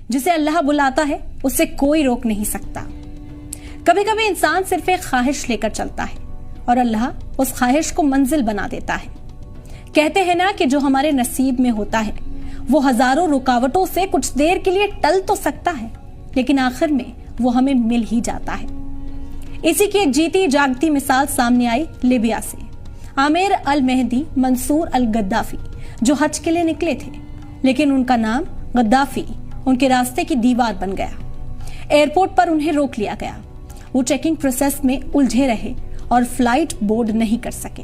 जिसे अल्लाह बुलाता है उसे कोई रोक नहीं सकता। कभी कभी इंसान सिर्फ एक ख्वाहिश लेकर चलता है और अल्लाह उस ख्वाहिश को मंजिल बना देता है। कहते हैं ना कि जो हमारे नसीब में होता है वो हजारों रुकावटों से कुछ देर के लिए टल तो सकता है, लेकिन आखिर में वो हमें मिल ही जाता है। इसी की एक जीती जागती मिसाल सामने आई लिबिया से। आमिर अल मेहदी मंसूर अल गद्दाफी जो हज के लिए निकले थे, लेकिन उनका नाम गद्दाफी उनके रास्ते की दीवार बन गया। एयरपोर्ट पर उन्हें रोक लिया गया। वो चेकिंग प्रोसेस में उलझे रहे और फ्लाइट बोर्ड नहीं कर सके।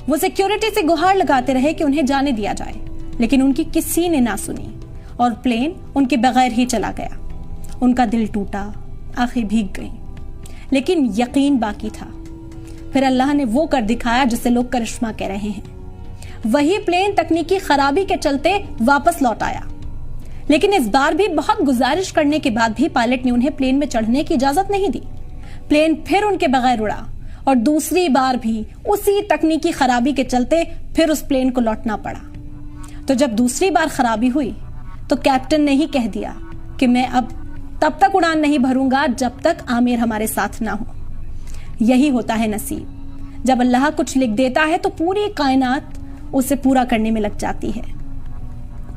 वो सिक्योरिटी से गुहार लगाते रहे कि उन्हें जाने दिया जाए, लेकिन उनकी किसी ने ना सुनी और प्लेन उनके बगैर ही चला गया। उनका दिल टूटा, आंखें भीग गईं, लेकिन यकीन बाकी था। फिर अल्लाह ने वो कर दिखाया जिसे लोग करिश्मा कह रहे हैं। वही प्लेन तकनीकी खराबी के चलते वापस लौट आया, लेकिन इस बार भी बहुत गुजारिश करने के बाद भी पायलट ने उन्हें प्लेन में चढ़ने की इजाजत नहीं दी। प्लेन फिर उनके बगैर उड़ा और दूसरी बार भी उसी तकनीकी खराबी के चलते फिर उस प्लेन को लौटना पड़ा। तो जब दूसरी बार खराबी हुई तो कैप्टन ने ही कह दिया कि मैं अब तब तक उड़ान नहीं भरूंगा जब तक आमिर हमारे साथ ना हो। यही होता है नसीब। जब अल्लाह कुछ लिख देता है तो पूरी कायनात उसे पूरा करने में लग जाती है।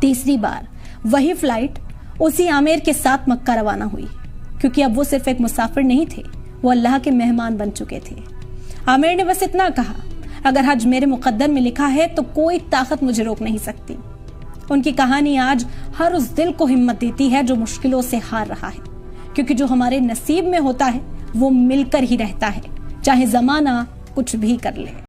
तीसरी बार वही फ्लाइट उसी आमिर के साथ मक्का रवाना हुई, क्योंकि अब वो सिर्फ एक मुसाफिर नहीं थे, वो अल्लाह के मेहमान बन चुके थे। आमिर ने बस इतना कहा, अगर हज मेरे मुकद्दर में लिखा है तो कोई ताकत मुझे रोक नहीं सकती। उनकी कहानी आज हर उस दिल को हिम्मत देती है जो मुश्किलों से हार रहा है, क्योंकि जो हमारे नसीब में होता है वो मिलकर ही रहता है, चाहे जमाना कुछ भी कर ले।